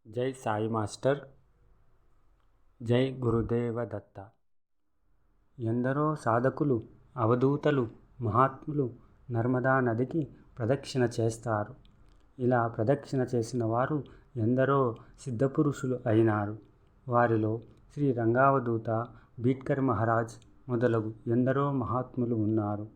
జై సాయి మాస్టర్. జై గురుదేవ దత్త. ఎందరో సాధకులు, అవధూతలు, మహాత్ములు నర్మదా నదికి ప్రదక్షిణ చేస్తారు. ఇలా ప్రదక్షిణ చేసిన వారు ఎందరో సిద్ధపురుషులు అయినారు. వారిలో శ్రీ రంగావధూత, బీట్కర్ మహారాజ్ మొదలగు ఎందరో మహాత్ములు ఉన్నారు.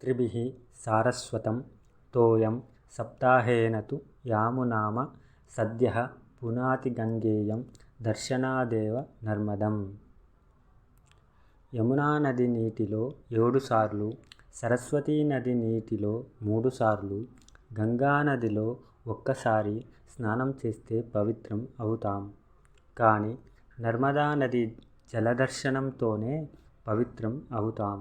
త్రిభిః సారస్వతం తోయం సప్తాహేన తు యామునామ సద్యః పునాతి గంగేయం దర్శనాదేవ నర్మదం. యమునా నది నీటిలో 7 సార్లు, సరస్వతీ నది నీటిలో 3 సార్లు, గంగానదిలో ఒక్కసారి స్నానం చేస్తే పవిత్రం అవుతాం. కానీ నర్మదా నది జలదర్శనంతోనే పవిత్రం అవుతాం.